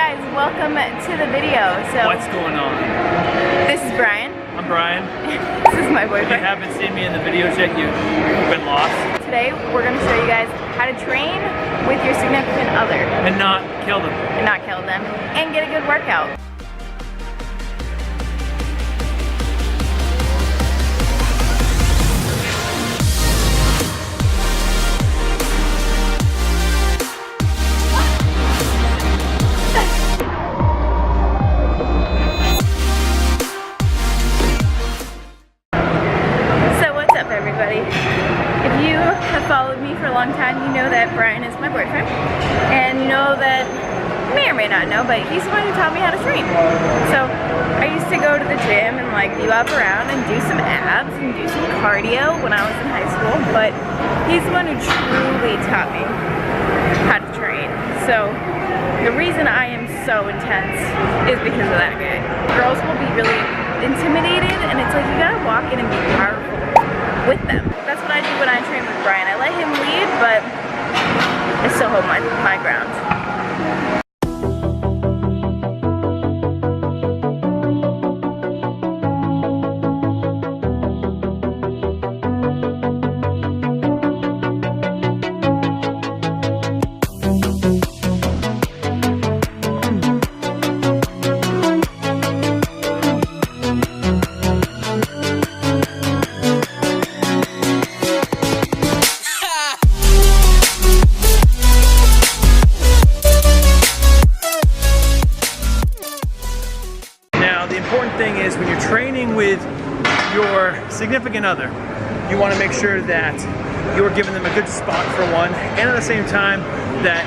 guys, welcome to the video. So what's going on? This is Brian. I'm Brian. This is my boyfriend. If you haven't seen me in the videos yet, you've been lost. Today we're going to show you guys how to train with your significant other. And not kill them. And get a good workout. If you have followed me for a long time, you know that Brian is my boyfriend, and you know that, you may or may not know, but he's the one who taught me how to train. So I used to go to the gym and like be up around and do some abs and do some cardio when I was in high school, but he's the one who truly taught me how to train. So the reason I am so intense is because of that guy. Girls will be really intimidated, and it's like you gotta walk in and be powerful with them. That's what I do when I train with Brian. I let him lead, but I still hold my ground. Thing is, when you're training with your significant other, you want to make sure that you're giving them a good spot for one, and at the same time that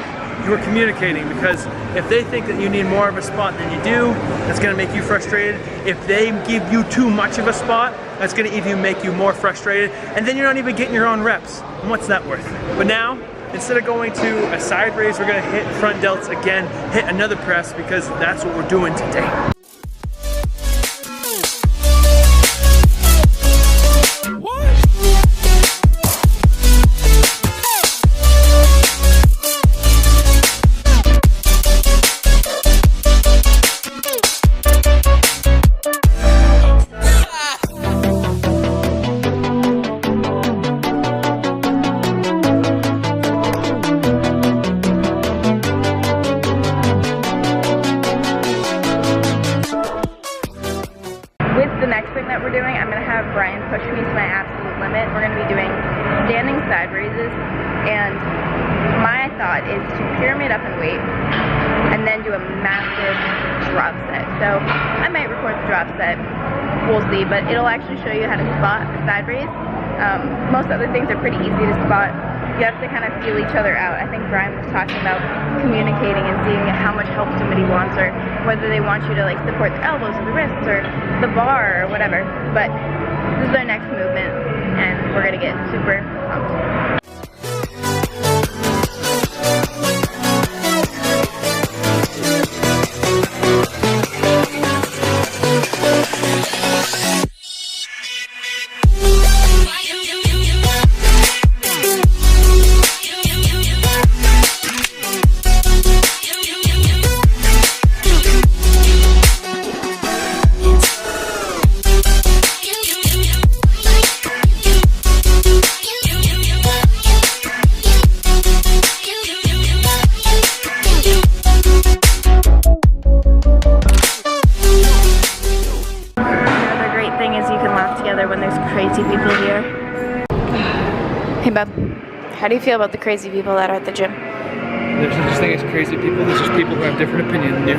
you're communicating, because if they think that you need more of a spot than you do, that's going to make you frustrated. If they give you too much of a spot, that's going to even make you more frustrated, and then you're not even getting your own reps. And what's that worth? But now, instead of going to a side raise, we're going to hit front delts again, hit another press, because that's what we're doing today. The next thing that we're doing, I'm going to have Brian push me to my absolute limit. We're going to be doing standing side raises, and my thought is to pyramid up in weight and then do a massive drop set. So I might record the drop set, we'll see, but it'll actually show you how to spot a side raise. Most other things are pretty easy to spot. You have to kind of feel each other out. I think Brian was talking about communicating and seeing how much help somebody wants, or whether they want you to like support the elbows or the wrists or the bar or whatever. But this is our next movement, and we're gonna get super pumped. When there's crazy people here. Hey bub, how do you feel about the crazy people that are at the gym? There's no such thing as crazy people, there's just people who have different opinions than you.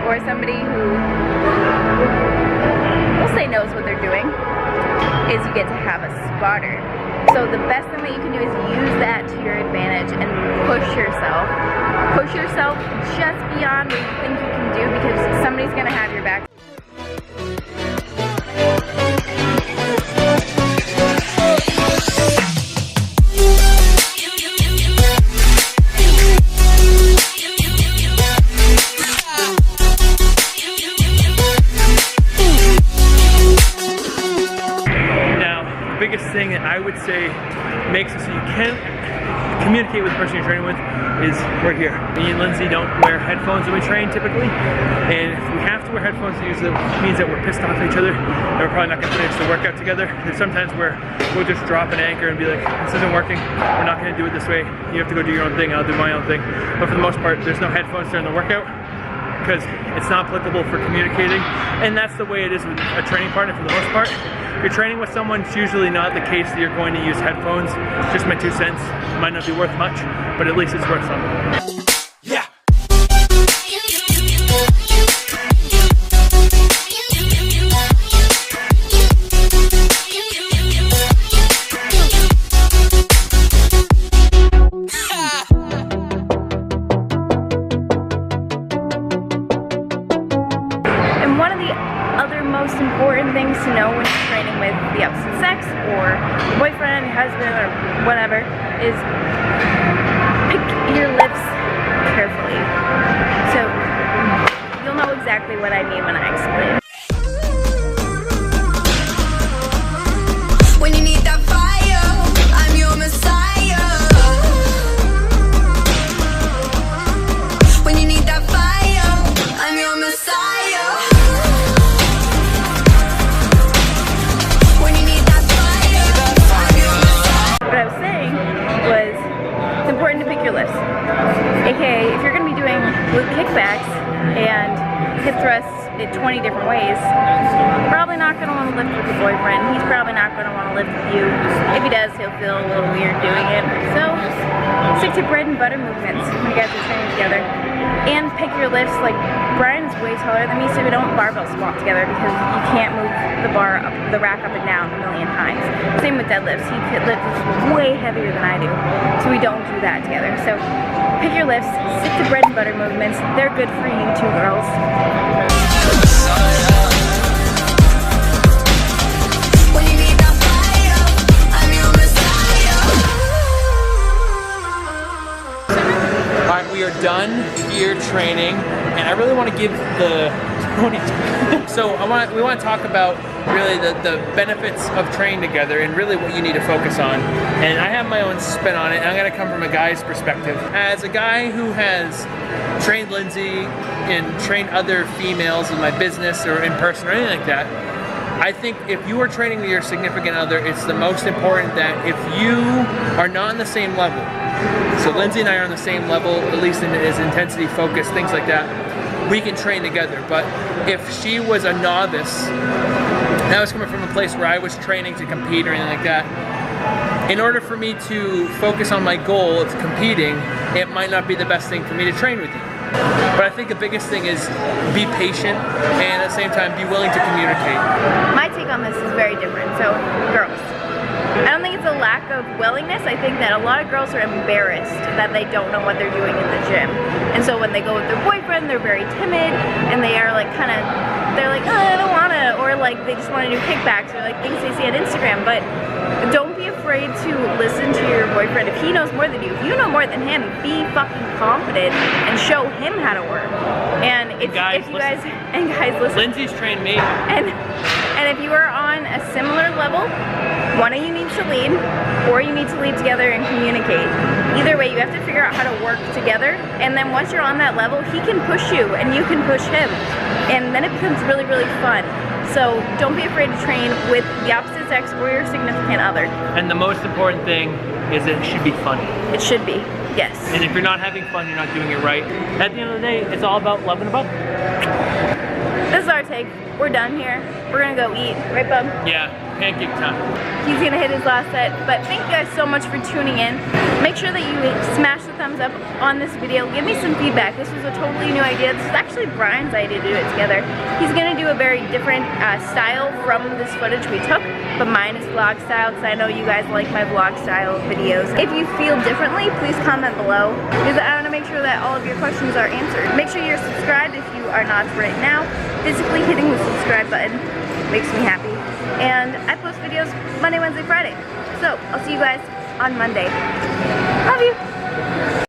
Or somebody who we'll say knows what they're doing, is you get to have a spotter. So the best thing that you can do is use that to your advantage and push yourself. Push yourself just beyond what you think you can do, because somebody's gonna have your back. Thing that I would say makes it so you can communicate with the person you're training with is right here. Me and Lindsay don't wear headphones when we train typically, and if we have to wear headphones, it usually means that we're pissed off at each other and we're probably not going to finish the workout together. There's sometimes where we'll just drop an anchor and be like, this isn't working, we're not going to do it this way, you have to go do your own thing, I'll do my own thing. But for the most part, there's no headphones during the workout because it's not applicable for communicating, and that's the way it is with a training partner for the most part. If you're training with someone, it's usually not the case that you're going to use headphones. Just my 2 cents. Might not be worth much, but at least it's worth something. Yeah. And one of the other most important things to know when you're training with the opposite sex or your boyfriend, your husband, or whatever is pick your lips carefully. So you'll know exactly what I mean when I explain. When you need that fire, I'm your messiah. When you need that fire, I'm your messiah. What I was saying was it's important to pick your lifts. AKA, if you're going to be doing glute kickbacks and hip thrusts in 20 different ways, you're probably not going to want to lift with your boyfriend. He's probably not going to want to lift with you. If he does, he'll feel a little weird doing it. So stick to bread and butter movements when you guys are training together. And pick your lifts. Like, Brian's way taller than me, so we don't barbell squat together because you can't move the bar up, the rack up and down a million times. Same with deadlifts. He could lift way heavier than I do, so we don't do that together. So pick your lifts, stick to bread and butter movements. They're good for you two girls. Alright, we are done here training, and I really want to give the so we want to talk about really the benefits of training together and really what you need to focus on. And I have my own spin on it, and I'm going to come from a guy's perspective. As a guy who has trained Lindsay and trained other females in my business or in person or anything like that, I think if you are training with your significant other, it's the most important that if you are not on the same level, so Lindsay and I are on the same level, at least in his intensity, focus, things like that, we can train together. But if she was a novice, that was coming from a place where I was training to compete or anything like that, in order for me to focus on my goal of competing, it might not be the best thing for me to train with you. But I think the biggest thing is be patient and at the same time be willing to communicate. My take on this is very different. So, girls, I don't think it's a lack of willingness. I think that a lot of girls are embarrassed that they don't know what they're doing in the gym. And so when they go with their boyfriend, they're very timid and they are like they're like, oh, I don't want to, or like they just want to do kickbacks or like things they see on Instagram. But don't be afraid to listen to your boyfriend. If he knows more than you, if you know more than him, be fucking confident and show him how to work. And if you guys listen. Lindsay's trained me. And if you are on a similar level, one of you needs to lead, or you need to lead together and communicate. Either way, you have to figure out how to work together, and then once you're on that level, he can push you and you can push him, and then it becomes really, really fun. So don't be afraid to train with the opposite sex or your significant other. And the most important thing is that it should be fun. It should be, yes. And if you're not having fun, you're not doing it right. At the end of the day, it's all about loving a butt. this is our take. We're done here. We're gonna go eat, right, bub? Yeah, pancake time. He's gonna hit his last set, but thank you guys so much for tuning in. Make sure that you smash the thumbs up on this video. Give me some feedback. This was a totally new idea. This is actually Brian's idea to do it together. He's gonna do a very different style from this footage we took, but mine is vlog style because I know you guys like my vlog style videos. If you feel differently, please comment below because I wanna make sure that all of your questions are answered. Make sure you're subscribed if you are not right now. Physically hitting the subscribe button makes me happy. And I post videos Monday, Wednesday, Friday. So I'll see you guys on Monday. Love you.